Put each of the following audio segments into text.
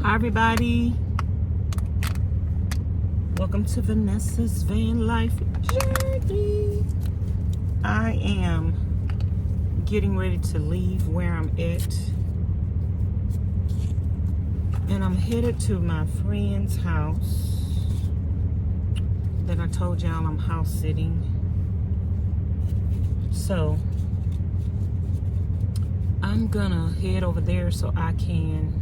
Everybody, welcome to Vanessa's van life journey. I am getting ready to leave where I'm at, and I'm headed to my friend's house that I told y'all I'm house sitting. So I'm gonna head over there so I can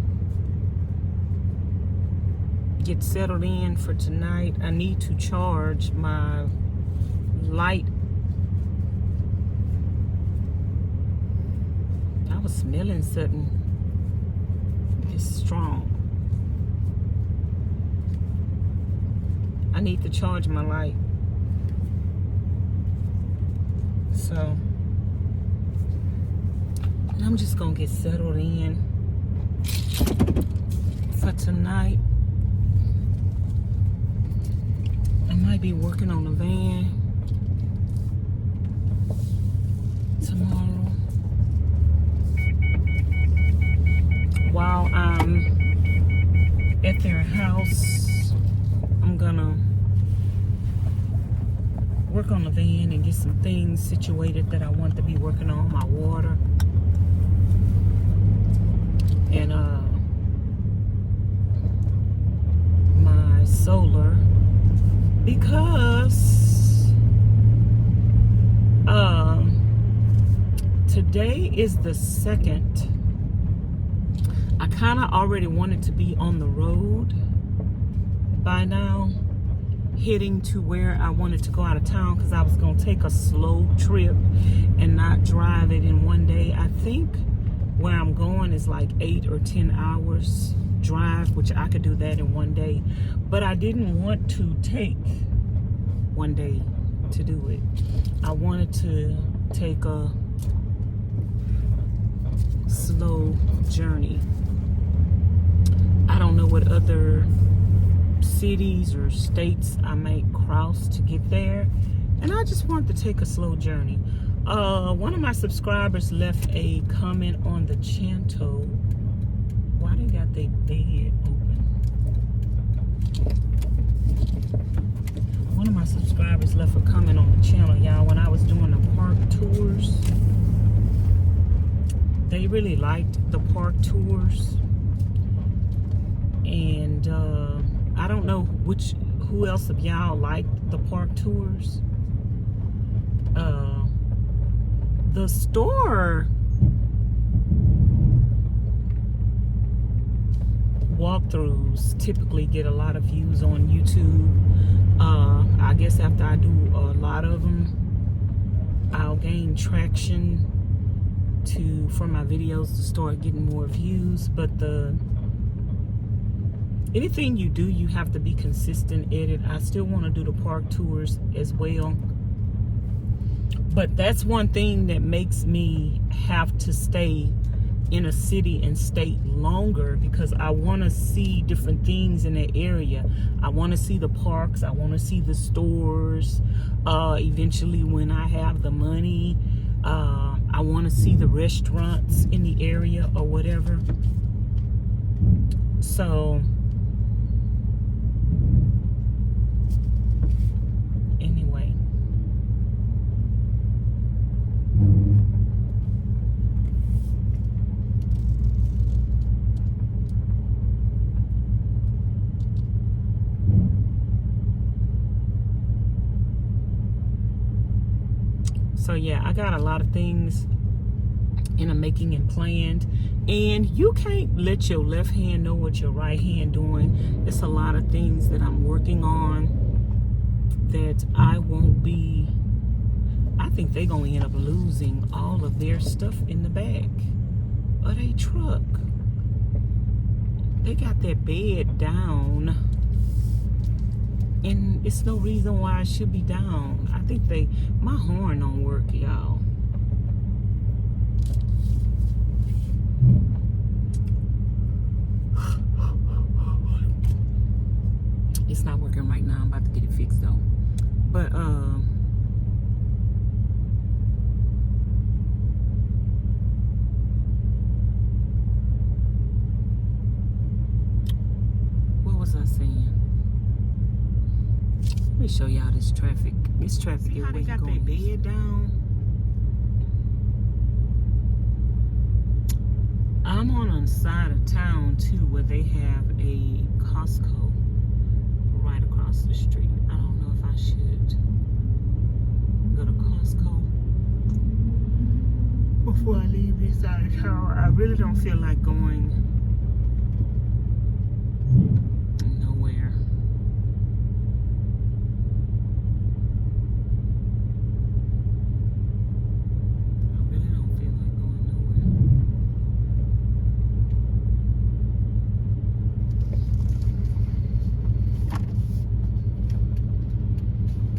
get settled in for tonight. I need to charge my light. I was smelling something. It's strong. I need to charge my light. So I'm just gonna get settled in for tonight. I might be working on the van tomorrow while I'm at their house. I'm gonna work on the van and get some things situated that I want to be working on, my water and my solar, because today is the 2nd. I kind of already wanted to be on the road by now, heading to where I wanted to go out of town, because I was going to take a slow trip and not drive it in one day. I think where I'm going is like 8 or 10 hours drive, which I could do that in one day, but I didn't want to take one day to do it. I wanted to take a slow journey. I don't know what other cities or states I might cross to get there, and I just wanted to take a slow journey. One of my subscribers left a comment on the channel. Why they got their bed open? One of my subscribers left a comment on the channel, y'all, when I was doing the park tours. They really liked the park tours, and I don't know who else of y'all liked the park tours. The store walkthroughs typically get a lot of views on YouTube. I guess after I do a lot of them, I'll gain traction for my videos to start getting more views. But anything you do, you have to be consistent at it. I still want to do the park tours as well, but that's one thing that makes me have to stay in a city and state longer, because I want to see different things in the area. I want to see the parks, I want to see the stores. Eventually, when I have the money, I want to see the restaurants in the area or whatever. So anyway, So yeah, I got a lot of things in the making and planned, and you can't let your left hand know what your right hand doing. It's a lot of things that I'm working on that I won't be. I think they're gonna end up losing all of their stuff in the back of their truck. They got their bed down, and it's no reason why it should be down. I think my horn don't work, y'all. It's not working right now. I'm about to get it fixed though. But what was I saying? Let me show y'all this traffic. This traffic. See how they got their bed down? I'm on the side of town too, where they have a Costco right across the street. I don't know if I should go to Costco before I leave this side of town. I really don't feel like going nowhere. I really don't feel like going nowhere.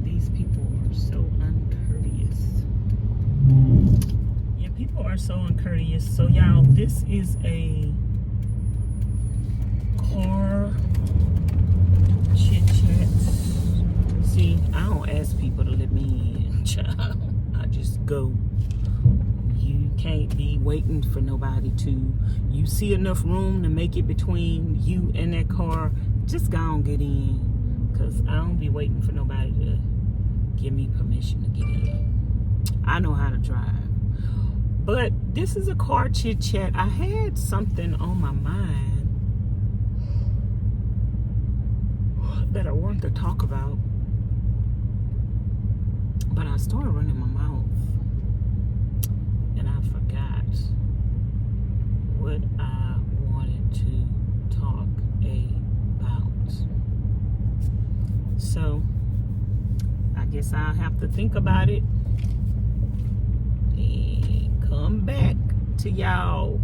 These people are so uncourteous. Yeah, people are so uncourteous. So y'all, this is a car chit chat. See, I don't ask people to let me in, child. I just go. You can't be waiting for nobody to. You see enough room to make it between you and that car, just go and get in. Because I don't be waiting for nobody to give me permission to get in. I know how to drive. But this is a car chit chat. I had something on my mind that I wanted to talk about, but I started running my mouth and I forgot what I wanted to talk about. So I guess I'll have to think about it and come back to y'all.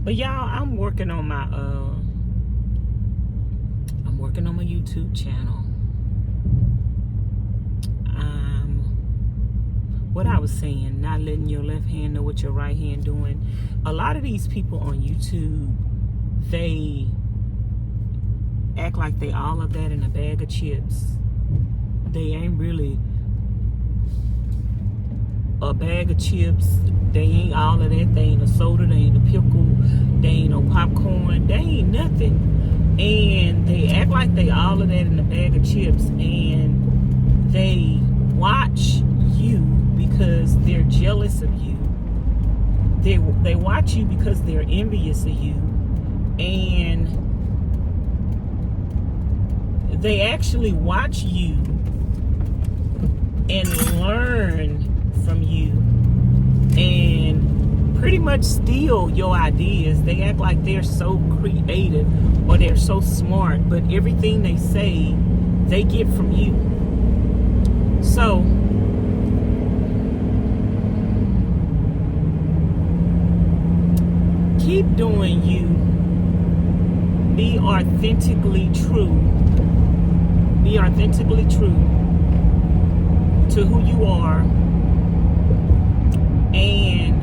But y'all, I'm working on my YouTube channel. What I was saying, not letting your left hand know what your right hand doing. A lot of these people on YouTube, they act like they all of that in a bag of chips. They ain't really a bag of chips. They ain't all of that. They ain't a soda. They ain't a pickle. They ain't no popcorn. They ain't nothing. And they act like they all of that in a bag of chips. And they watch you because they're jealous of you. They watch you because they're envious of you. And they actually watch you and learn from you and pretty much steal your ideas. They act like they're so creative or they're so smart, but everything they say, they get from you. So keep doing you. Be authentically true. Be authentically true to who you are. And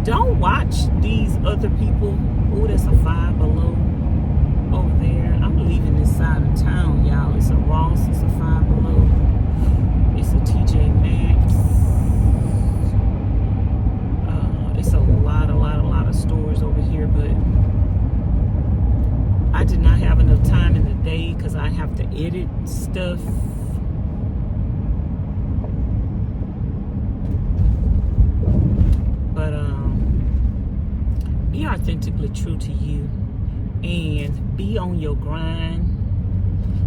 don't watch these other people. Oh, there's a Five Below over there. I'm leaving this side of town, y'all. It's a Ross, it's a Five Below, it's a TJ Maxx. It's a lot of stores over here, but I did not have enough time in the day because I have to edit stuff. But be authentically true to you and be on your grind.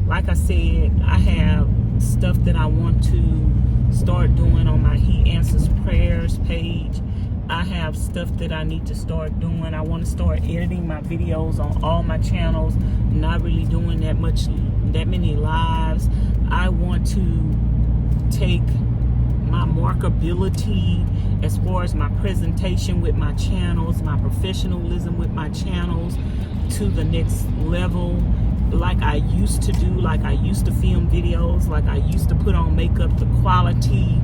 Like I said, I have stuff that I want to start doing on my He Answers Prayers page. I have stuff that I need to start doing. I want to start editing my videos on all my channels. Not really doing that many lives. I want to take my markability as far as my presentation with my channels, my professionalism with my channels to the next level, like I used to do, like I used to film videos, like I used to put on makeup. The quality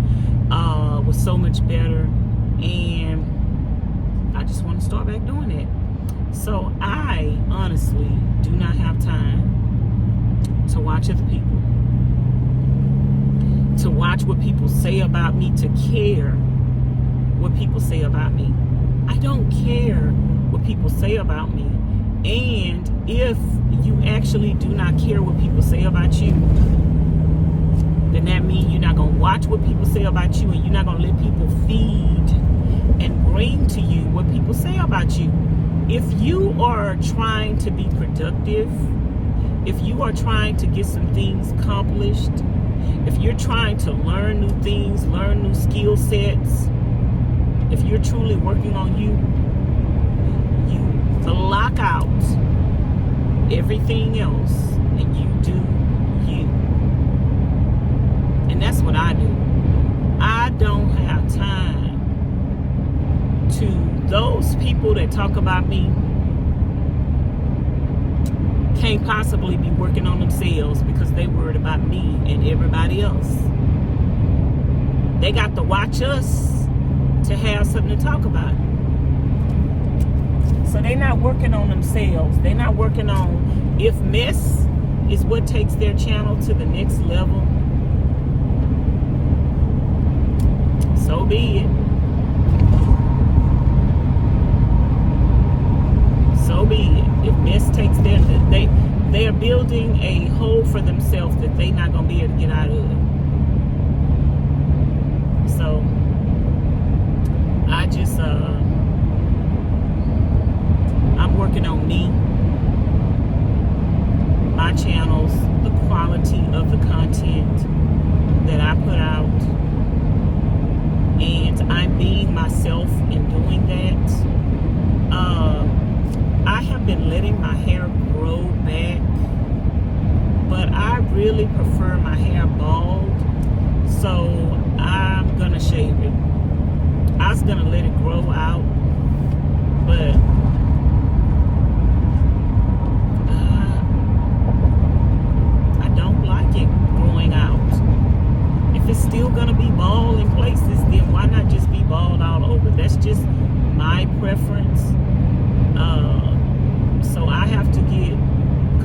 was so much better, and I just want to start back doing it. So I honestly do not have time to watch other people, to watch what people say about me, to care what people say about me. I don't care what people say about me. And if you actually do not care what people say about you, then that means you're not going to watch what people say about you, and you're not going to let people feed and bring to you what people say about you. If you are trying to be productive, if you are trying to get some things accomplished, if you're trying to learn new things, learn new skill sets, if you're truly working on you block out everything else and you do you. And that's what I do. I don't have time to those people that talk about me. Can't possibly be working on themselves because they worried about me and everybody else. They got to watch us to have something to talk about. So they're not working on themselves. They're not working on, if mess is what takes their channel to the next level, so be it. So be it. If mess takes they're building a hole for themselves that they're not going to be able to get out of. So I just I'm working on me, my channels, the quality of the content that I put out, and I'm being myself in doing that. I have been letting my hair grow back, but I really prefer my hair bald, so I'm gonna shave it. I was gonna let it grow out, but I don't like it growing out. If it's still gonna be bald in places, then why not just be bald all over? That's just my preference. So I have to get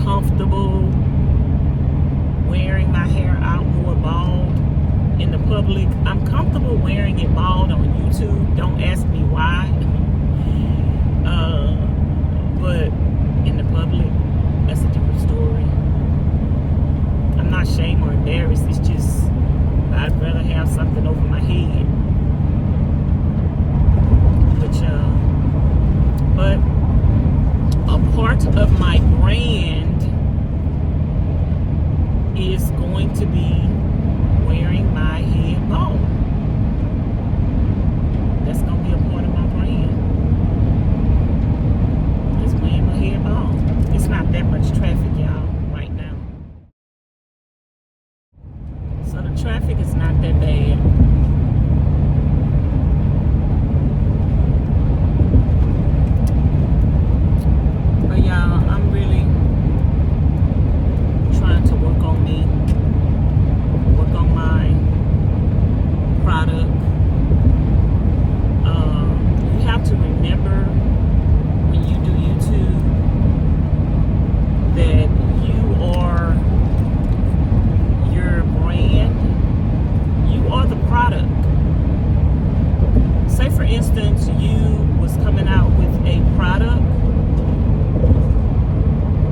comfortable wearing my hair out more bald in the public. I'm comfortable wearing it bald on YouTube. Don't ask me why. But in the public, that's a different story. I'm not ashamed or embarrassed. It's just I'd rather have something over my head. But a part of my brand is going to be wearing my head bald. That's going to be a part of my brand. It's wearing my head bald. It's not that much traffic, y'all, right now. So the traffic is not that bad. But y'all, I'm really trying to work on me, work on my product. You have to remember when you do YouTube that you are your brand. You are the product. Say for instance, you was coming out with a product.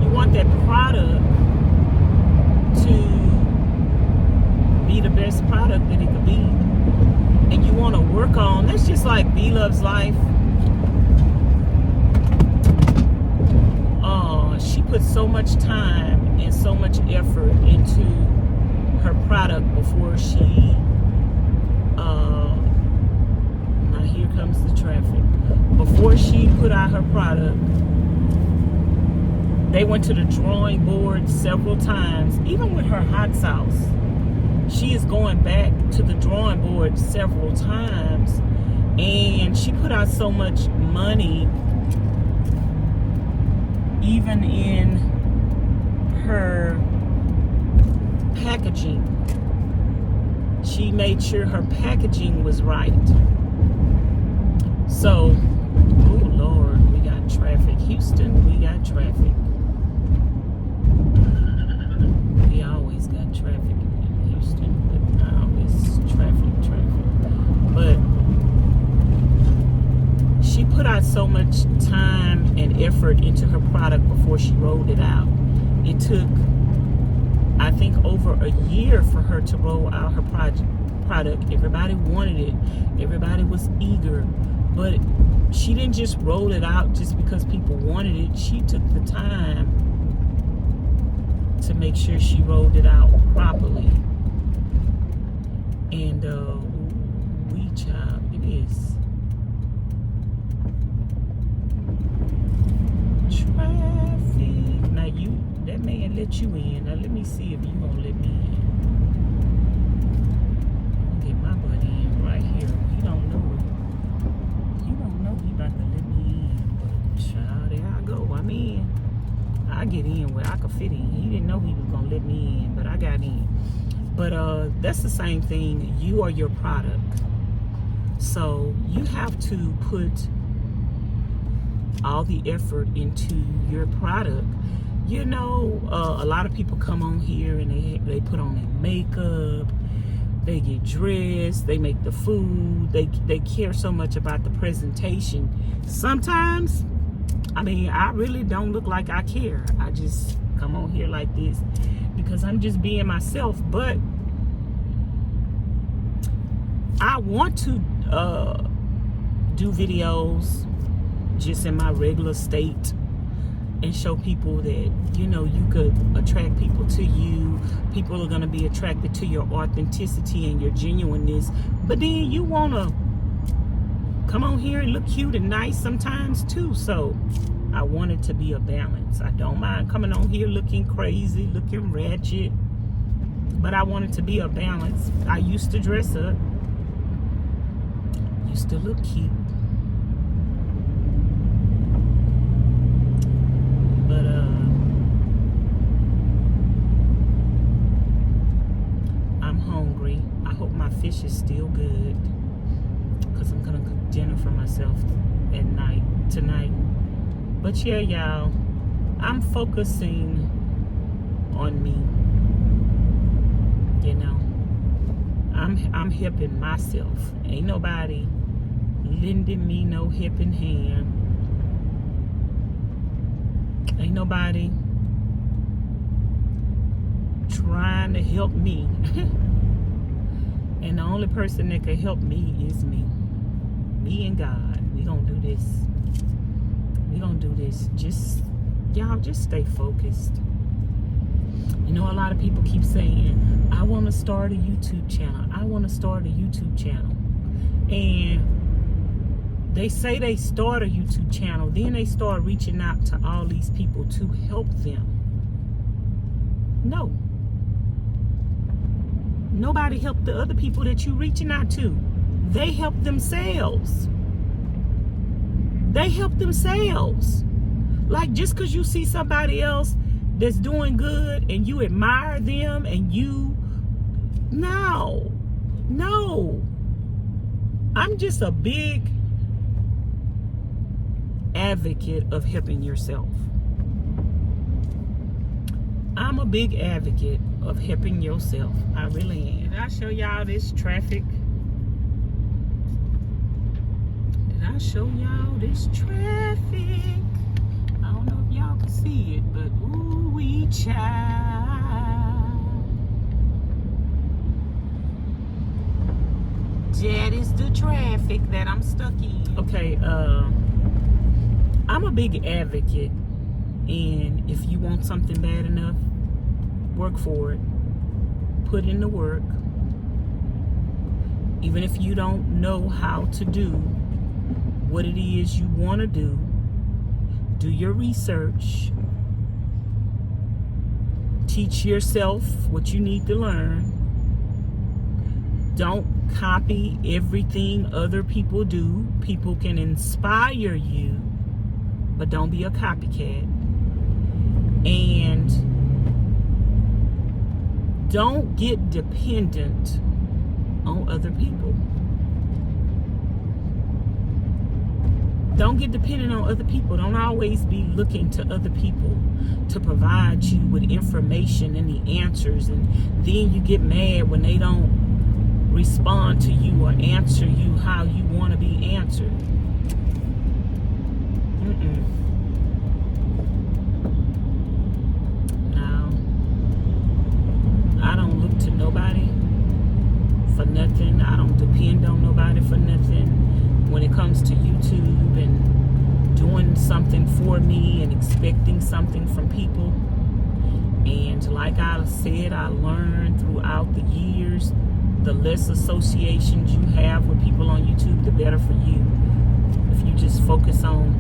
You want that product to be the best product that it could be. And you want to work on, that's just like B Loves Life. She put so much time and so much effort into her product before she now here comes the traffic. Before she put out her product, they went to the drawing board several times. Even with her hot sauce, she is going back to the drawing board several times, and she put out so much money even in her packaging. She made sure her packaging was right. So, oh Lord, we got traffic. Houston, we got traffic. We always got traffic in Houston, but now it's traffic. But she put out so much time and effort into her product before she rolled it out. It took, I think, over a year for her to roll out her product. Everybody wanted it. Everybody was eager. But she didn't just roll it out just because people wanted it. She took the time to make sure she rolled it out properly. And we child, it is traffic. Now that man let you in. Now let me see if you gonna let me in. I'm gonna get my buddy in right here. He don't know he about to let me in. But child, there I go. I'm in. I get in where I could fit in. He didn't know he was gonna let me in, but I got in. But that's the same thing. You are your product. So you have to put all the effort into your product. You know, a lot of people come on here and they put on their makeup, they get dressed, they make the food, they care so much about the presentation. Sometimes, I mean, I really don't look like I care. I just come on here like this because I'm just being myself. But I want to do videos just in my regular state and show people that, you know, you could attract people to you. People are going to be attracted to your authenticity and your genuineness. But then you want to come on here and look cute and nice sometimes too. So I want it to be a balance. I don't mind coming on here looking crazy, looking ratchet, but I want it to be a balance. I used to dress up, used to look cute, but I'm hungry. I hope my fish is still good, because I'm gonna cook dinner for myself at night tonight. But yeah, y'all, I'm focusing on me. You know, I'm helping myself. Ain't nobody lending me no helping hand. Ain't nobody trying to help me. And the only person that can help me is me. Me and God. We gonna do this. We gonna do this. Y'all just stay focused. You know, a lot of people keep saying, I want to start a YouTube channel. I want to start a YouTube channel. And they say they start a YouTube channel, then they start reaching out to all these people to help them. No. Nobody helped the other people that you're reaching out to. They help themselves. They help themselves. Like, just because you see somebody else that's doing good and you admire them and you, no. I'm just a big advocate of helping yourself. I'm a big advocate of helping yourself. I really am. Did I show y'all this traffic? Did I show y'all this traffic? I don't know if y'all can see it, but ooh wee child. That is the traffic that I'm stuck in. Okay, I'm a big advocate, and if you want something bad enough, work for it. put in the work, even if you don't know how to do what it is you want to do your research, teach yourself what you need to learn. Don't copy everything other people do. People can inspire you, but don't be a copycat. And don't get dependent on other people. Don't get dependent on other people. Don't always be looking to other people to provide you with information and the answers, and then you get mad when they don't respond to you or answer you how you want to be answered. No, I don't look to nobody for nothing. I don't depend on nobody for nothing when it comes to YouTube and doing something for me and expecting something from people. And like I said, I learned throughout the years, the less associations you have with people on YouTube, the better for you. If you just focus on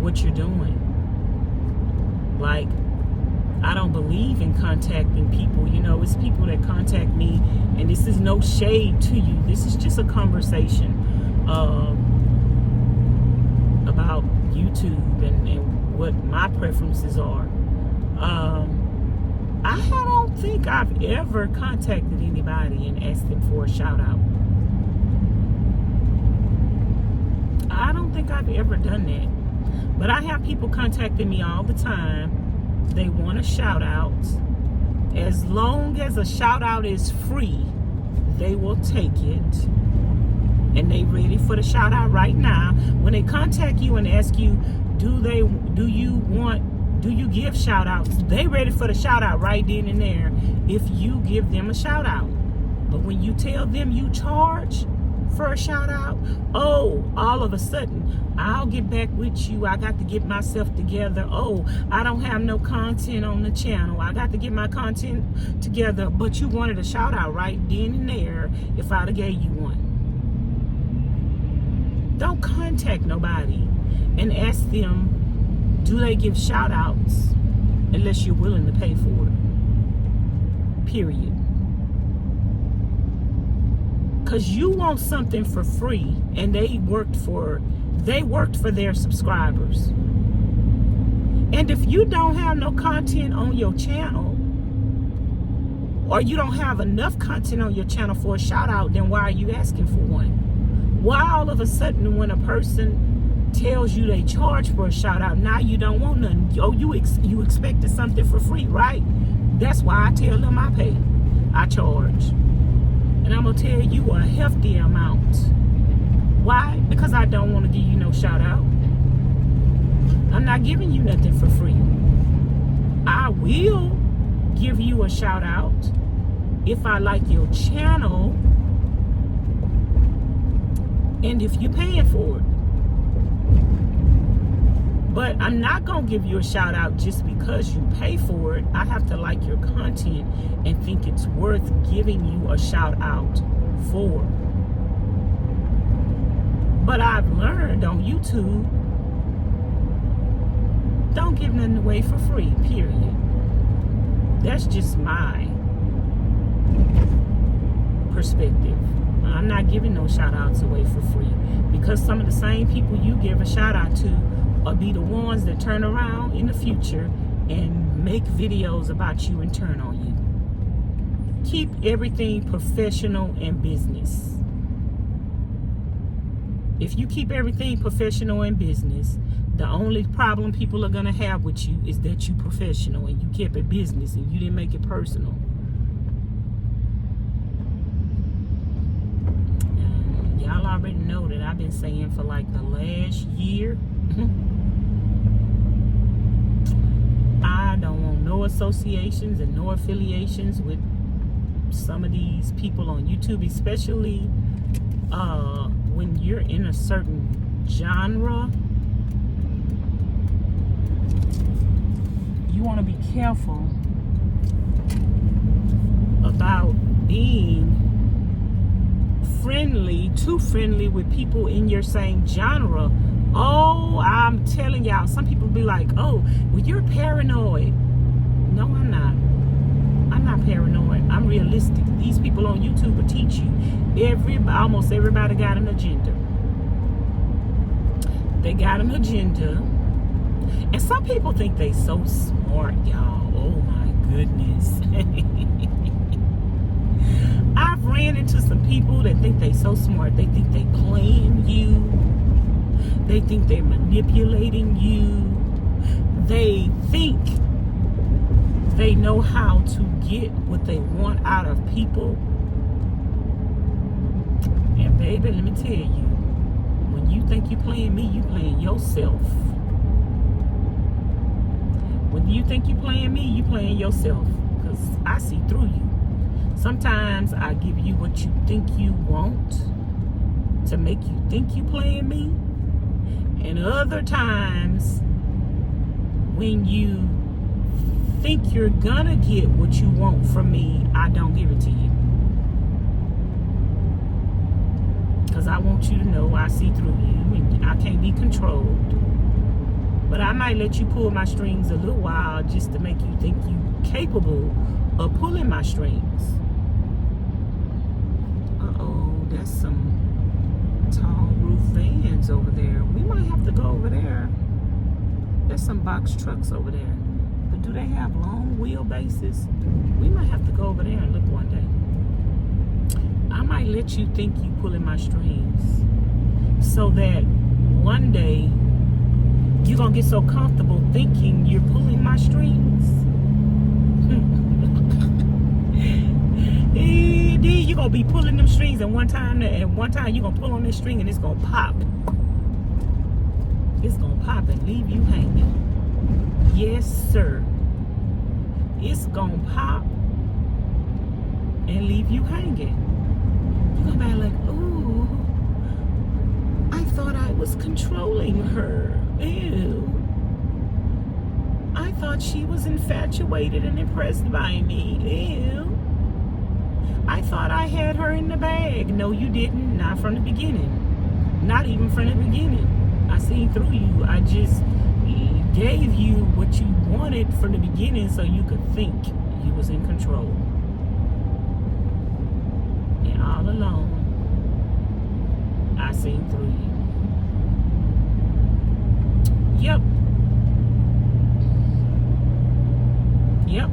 what you're doing. Like, I don't believe in contacting people. You know, it's people that contact me, and this is no shade to you. This is just a conversation about YouTube and what my preferences are. I don't think I've ever contacted anybody and asked them for a shout out. I don't think I've ever done that. But I have people contacting me all the time. They want a shout out. As long as a shout out is free, they will take it. And they ready for the shout out right now. When they contact you and ask you, do you give shout outs? They ready for the shout out right then and there if you give them a shout out. But when you tell them you charge for a shout out, oh, all of a sudden, I'll get back with you. I got to get myself together. Oh, I don't have no content on the channel. I got to get my content together. But you wanted a shout out right then and there if I'd have gave you one. Don't contact nobody and ask them, do they give shout outs, unless you're willing to pay for it. Period. Because you want something for free, and they worked for their subscribers. And if you don't have no content on your channel, or you don't have enough content on your channel for a shout out, then why are you asking for one? Why all of a sudden when a person tells you they charge for a shout out, now you don't want nothing? Oh, you expected something for free, right? That's why I tell them I pay. I charge. And I'm going to tell you a hefty amount. Why? Because I don't want to give you no shout out. I'm not giving you nothing for free. I will give you a shout out if I like your channel and if you're paying for it. But I'm not going to give you a shout out just because you pay for it. I have to like your content and think it's worth giving you a shout out for. But I've learned on YouTube, don't give nothing away for free, period. That's just my perspective. I'm not giving no shout outs away for free, because some of the same people you give a shout out to or be the ones that turn around in the future and make videos about you and turn on you. Keep everything professional and business. If you keep everything professional and business, the only problem people are going to have with you is that you're professional and you kept it business and you didn't make it personal. Y'all already know that I've been saying for like the last year, I don't want no associations and no affiliations with some of these people on YouTube, especially when you're in a certain genre. You want to be careful about being friendly, too friendly with people in your same genre. Oh, I'm telling y'all, some people be like, oh, well, you're paranoid. No, I'm not. I'm not paranoid. I'm realistic. These people on YouTube will teach you. Almost everybody got an agenda. They got an agenda. And some people think they so smart, y'all. Oh my goodness. I've ran into some people that think they so smart. They think they playing you. They think they're manipulating you. They think they know how to get what they want out of people. And baby, let me tell you, when you think you playing me, you playing yourself. When you think you playing me, you playing yourself. Because I see through you. Sometimes I give you what you think you want to make you think you playing me. And other times, when you think you're gonna get what you want from me, I don't give it to you. Because I want you to know I see through you and I can't be controlled. But I might let you pull my strings a little while just to make you think you're capable of pulling my strings. Uh-oh, that's some tall roof vans over there. We might have to go over there. There's some box trucks over there. But do they have long wheelbases? We might have to go over there and look one day. I might let you think you pulling my strings so that one day you're going to get so comfortable thinking you're pulling my strings. Then you're going to be pulling them strings and one time you're going to pull on this string and it's going to pop. It's going to pop and leave you hanging. Yes, sir. It's going to pop and leave you hanging. You're going to be like, ooh, I thought I was controlling her. Ew. I thought she was infatuated and impressed by me. Ew. I thought I had her in the bag. No, you didn't. Not from the beginning. Not even from the beginning. I seen through you. I just gave you what you wanted from the beginning so you could think you was in control. And all along, I seen through you. Yep. Yep.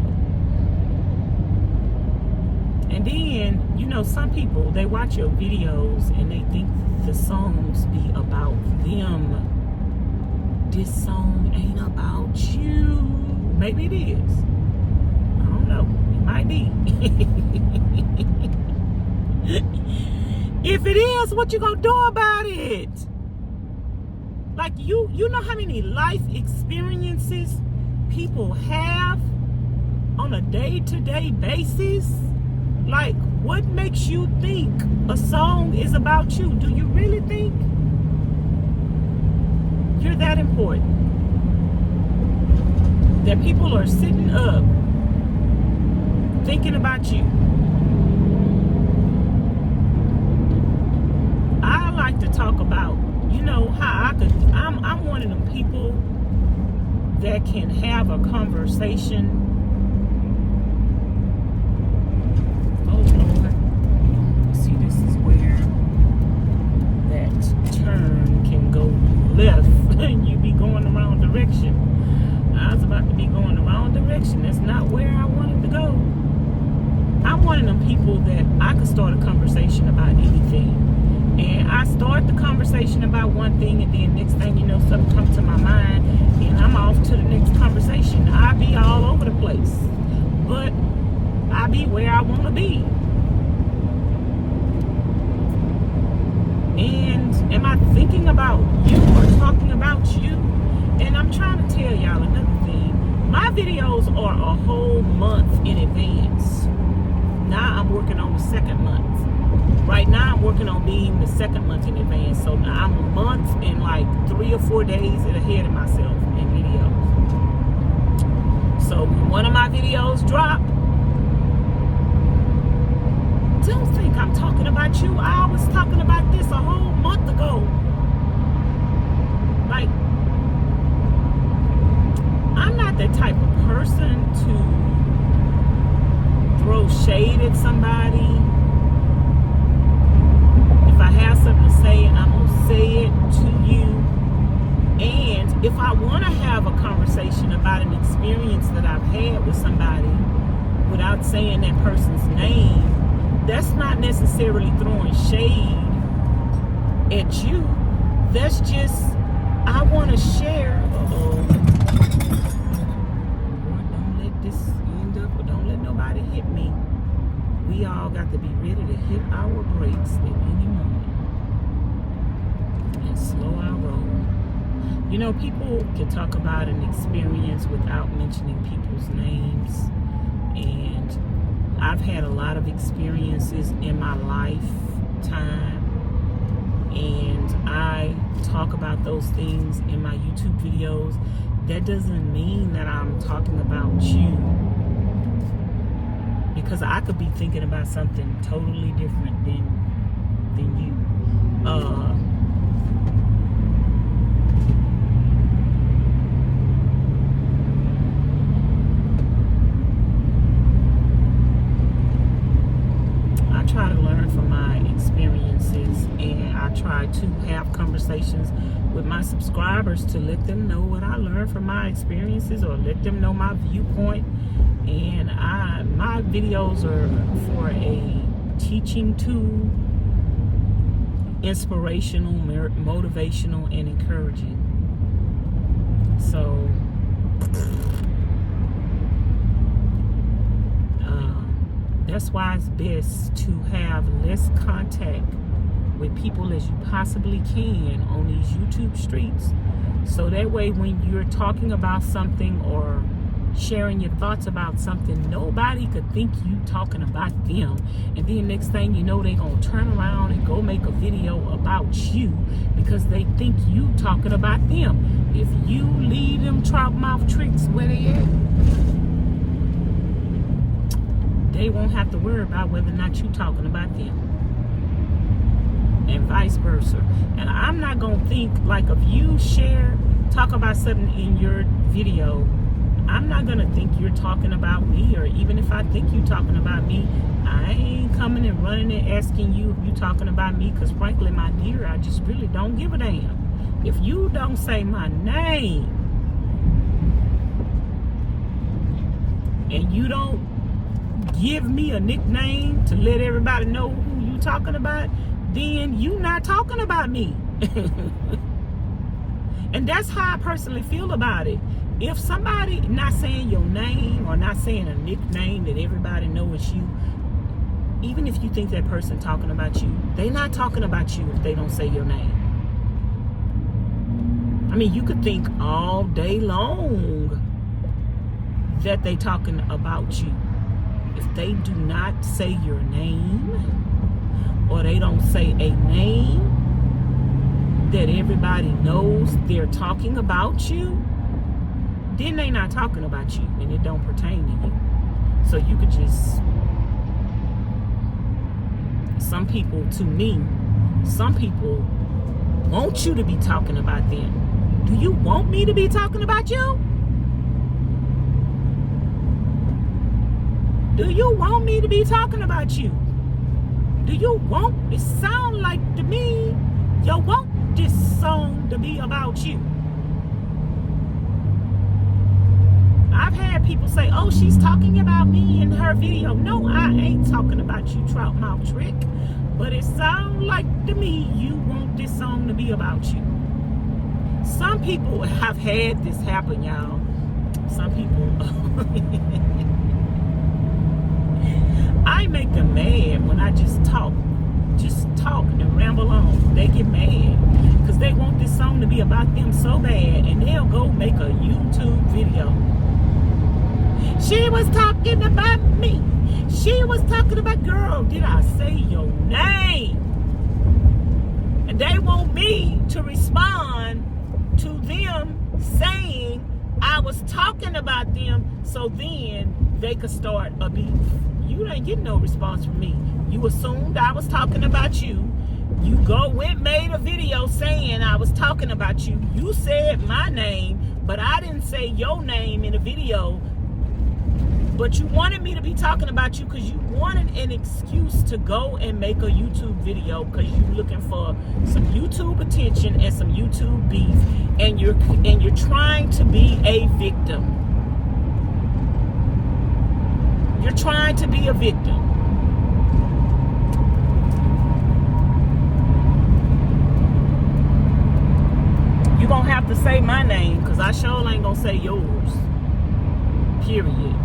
And then, you know, some people, they watch your videos and they think the songs be about them. This song ain't about you. Maybe it is. I don't know. It might be. If it is, what you gonna do about it? Like you know how many life experiences people have on a day-to-day basis? Like, what makes you think a song is about you? Do you really think you're that important? That people are sitting up thinking about you. I like to talk about, you know, how I'm one of them people that can have a conversation. Oh Lord. See, this is where that turn can go left and you be going the wrong direction. I was about to be going the wrong direction. That's not where I wanted to go. I'm one of them people that I could start a conversation about anything. And I start the conversation about one thing, and then next thing you know, something comes to my mind, and I'm off to the next conversation. I be all over the place, but I be where I want to be. And am I thinking about you or talking about you? And I'm trying to tell y'all another thing. My videos are a whole month in advance. Now I'm working on the second month. Right now I'm working on being the second month in advance. So now I'm a month and like 3 or 4 days ahead of myself in videos. So when one of my videos drop, talking about you. I was talking about this a whole month ago. Like, I'm not that type of person to throw shade at somebody. If I have something to say, I'm going to say it to you. And if I want to have a conversation about an experience that I've had with somebody without saying that person's name, that's not necessarily throwing shade at you. That's just, I want to share. Lord, don't let this end up, or don't let nobody hit me. We all got to be ready to hit our brakes at any moment and slow our roll. You know, people can talk about an experience without mentioning people's names, and I've had a lot of experiences in my lifetime, and I talk about those things in my YouTube videos. That doesn't mean that I'm talking about you, because I could be thinking about something totally different than you. I try to learn from my experiences, and I try to have conversations with my subscribers to let them know what I learned from my experiences, or let them know my viewpoint. And my videos are for a teaching tool, inspirational, motivational, and encouraging. So that's why it's best to have less contact with people as you possibly can on these YouTube streets. So that way, when you're talking about something or sharing your thoughts about something, nobody could think you talking about them. And then next thing you know, they gonna turn around and go make a video about you because they think you talking about them. If you leave them trout mouth tricks where they at, they won't have to worry about whether or not you talking about them, and vice versa. And I'm not gonna think, like, if you talk about something in your video, I'm not gonna think you're talking about me. Or even if I think you're talking about me, I ain't coming and running and asking you if you talking about me, because frankly, my dear, I just really don't give a damn. If you don't say my name and you don't give me a nickname to let everybody know who you talking about, then you not talking about me. And that's how I personally feel about it. If somebody not saying your name or not saying a nickname that everybody knows it's you, even if you think that person talking about you, they not talking about you if they don't say your name. I mean, you could think all day long that they talking about you. If they do not say your name, or they don't say a name that everybody knows they're talking about you, then they not talking about you, and it don't pertain to you. So you could just, some people want you to be talking about them. Do you want me to be talking about you? Do you want me to be talking about you? Do you want, it sound like to me, you want this song to be about you? I've had people say, oh, she's talking about me in her video. No, I ain't talking about you, trout mouth trick. But it sounds like to me you want this song to be about you. Some people have had this happen, y'all. Some people, I make them mad when I just talk and ramble on. They get mad because they want this song to be about them so bad, and they'll go make a YouTube video. She was talking about me. She was talking about, girl, did I say your name? And they want me to respond to them saying I was talking about them, so then they could start a beef. You ain't getting no response from me. You assumed I was talking about you. You made a video saying I was talking about you. You said my name, but I didn't say your name in the video. But you wanted me to be talking about you because you wanted an excuse to go and make a YouTube video because you're looking for some YouTube attention and some YouTube beef, and you're trying to be a victim. You're trying to be a victim. You're gonna have to say my name because I sure ain't gonna say yours. Period.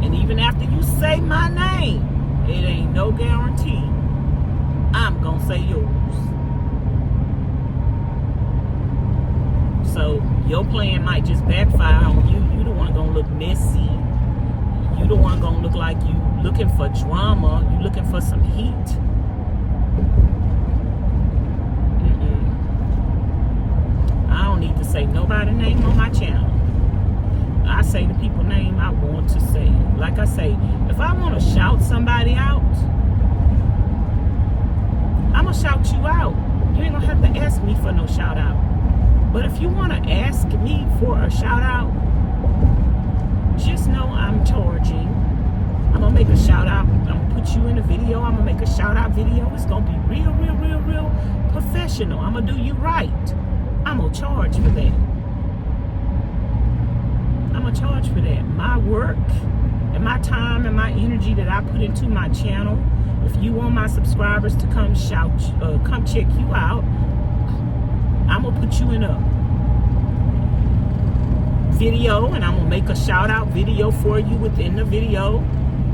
And even after you say my name, it ain't no guarantee I'm gonna say yours. So your plan might just backfire on you. You the one gonna look messy. You the one gonna look like you looking for drama. You looking for some heat. I don't need to say nobody's name on my channel. I say the people's name I want to say. Like I say, if I want to shout somebody out, I'm going to shout you out. You ain't going to have to ask me for no shout out. But if you want to ask me for a shout out, just know I'm charging. I'm going to make a shout out. I'm going to put you in a video. I'm going to make a shout out video. It's going to be real professional. I'm going to do you right. I'm going to charge for that. I'm going to charge for that. My work and my time and my energy that I put into my channel. If you want my subscribers to come come check you out, I'm going to put you in a video and I'm going to make a shout out video for you within the video.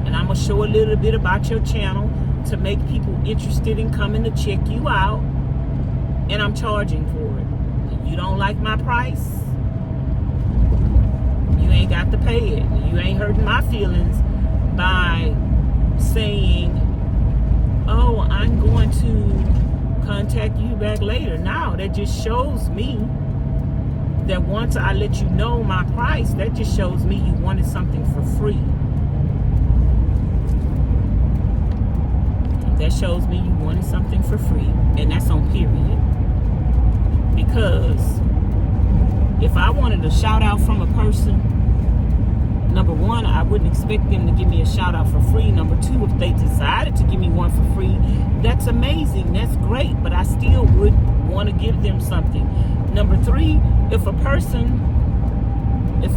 And I'm going to show a little bit about your channel to make people interested in coming to check you out. And I'm charging for it. If you don't like my price, you ain't got to pay it. You ain't hurting my feelings by saying, oh, I'm going to contact you back later. Now that just shows me that once I let you know my price, that just shows me you wanted something for free. That shows me you wanted something for free. And that's on period. Because if I wanted a shout out from a person, number one, I wouldn't expect them to give me a shout out for free. Number two, if they decided to give me one for free, that's amazing. That's great. But I still would want to give them something. Number three, if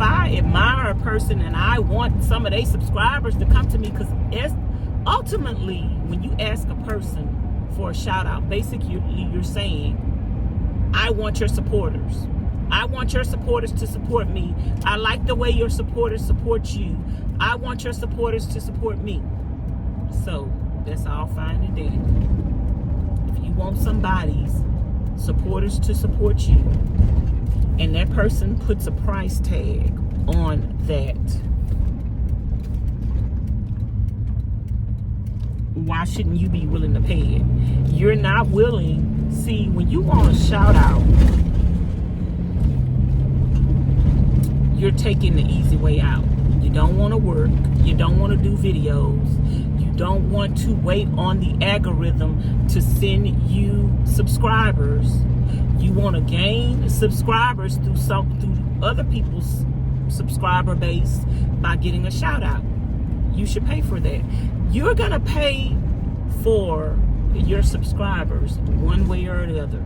I admire a person and I want some of their subscribers to come to me, because ultimately, when you ask a person for a shout out, basically you're saying, I want your supporters. I want your supporters to support me. I like the way your supporters support you. I want your supporters to support me. So that's all fine and dandy. If you want somebody's supporters to support you, and that person puts a price tag on that, why shouldn't you be willing to pay it? You're not willing. See, when you want a shout out, you're taking the easy way out. You don't want to work. You don't want to do videos. You don't want to wait on the algorithm to send you subscribers. You want to gain subscribers through other people's subscriber base by getting a shout out. You should pay for that. You're going to pay for your subscribers one way or the other.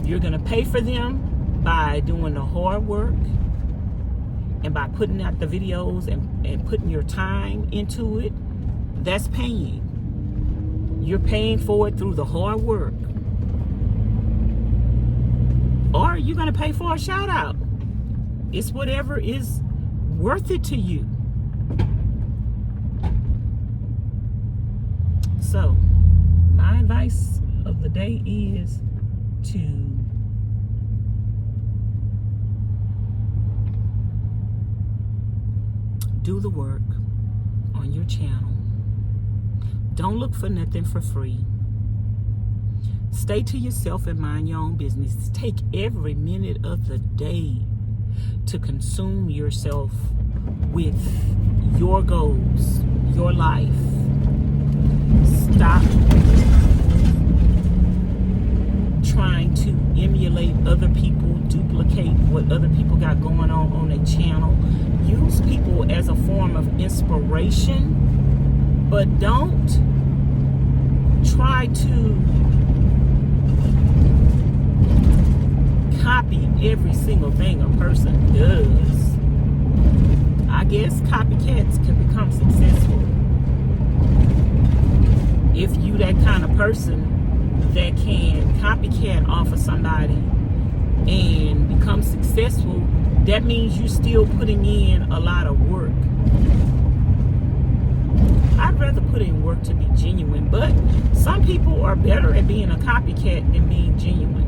You're going to pay for them by doing the hard work and by putting out the videos and putting your time into it. That's paying. You're paying for it through the hard work. Or you're going to pay for a shout out. It's whatever is worth it to you. So, my advice of the day is to do the work on your channel. Don't look for nothing for free. Stay to yourself and mind your own business. Take every minute of the day to consume yourself with your goals, your life. stop trying to emulate other people, duplicate what other people got going on their channel. Use people as a form of inspiration, but don't try to copy every single thing a person does. I guess copycats can become successful. If you that kind of person that can copycat off of somebody and become successful, that means you're still putting in a lot of work. I'd rather put in work to be genuine, but some people are better at being a copycat than being genuine.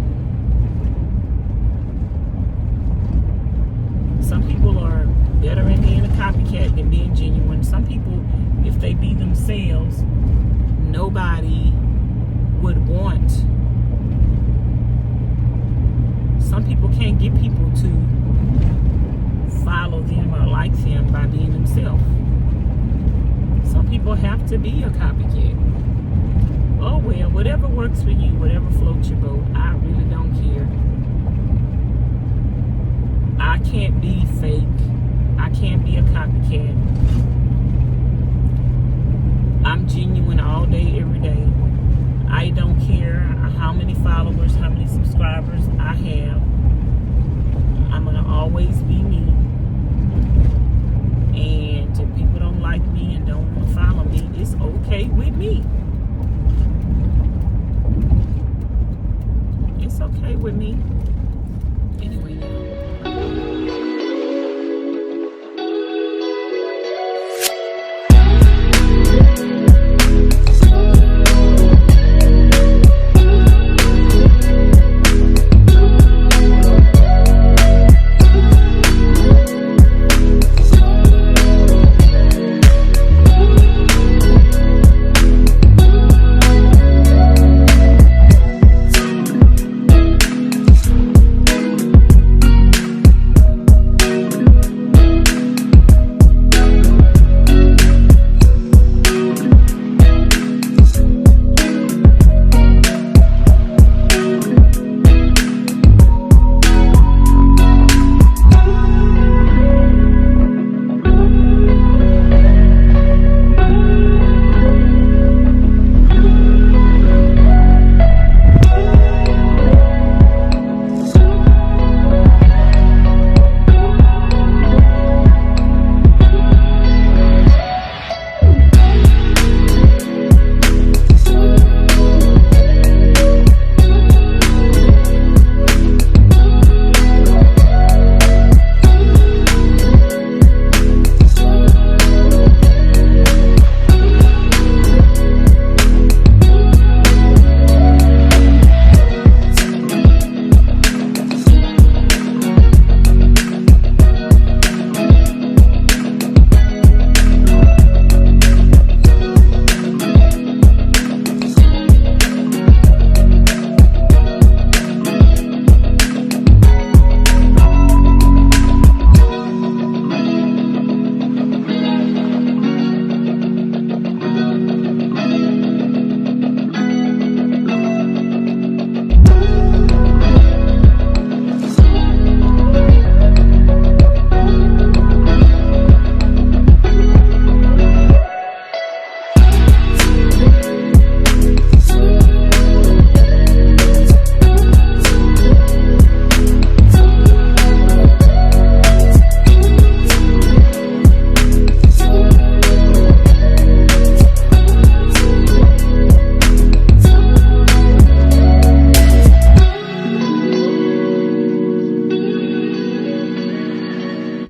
Some people are better at being a copycat than being genuine. Some people, if they be themselves, nobody would want. Some people can't get people to follow them or like them by being themselves. Some people have to be a copycat. Oh well, whatever works for you, whatever floats your boat. I really don't care. I can't be fake. I can't be a copycat. I'm genuine all day, every day. I don't care how many followers, how many subscribers I have. I'm gonna always be me.